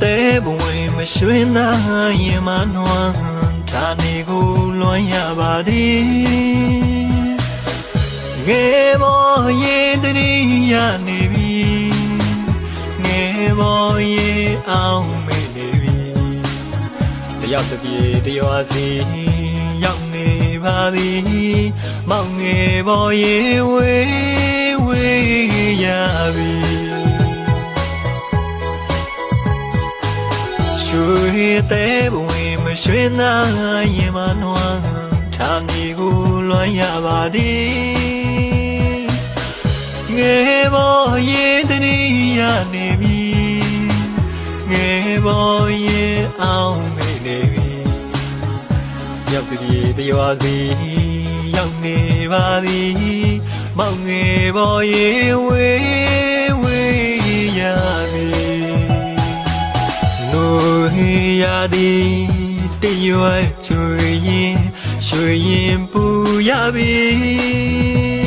တဲ့ဘဝင်မရွှင်သာရင်မနှွမ်းဌာနေကိုလွန်ရပါသည်ငယ်ပေါ်ရင်တည်းရနေပြီငယ်ပေါ်ရင်အောင်မေးနေပြီတယောက်တစ်ပြေတရွာစီရောက်နေပါပြီမောင်ငယ်ပေါ်ရင်ဝေးဝေးရပြီရွှေတဲ့ဘဝင်မရွှင်သာရင်မနှွမ်းဌာနေကိုလွန်ရပါသည်ငယ်ပေါ်ရင်တည်းရနေပြီငယ်ပေါ်ရင်အောင်မေးနေပြီရောက်တည်းတရွာစီရောက်နေပါပြီမောင်ငယ်ပေါ်ရင်ဝေးဝေးရပြီရသည်တရွယ်ချွေရင်ရွှေရင်ပူရပြီ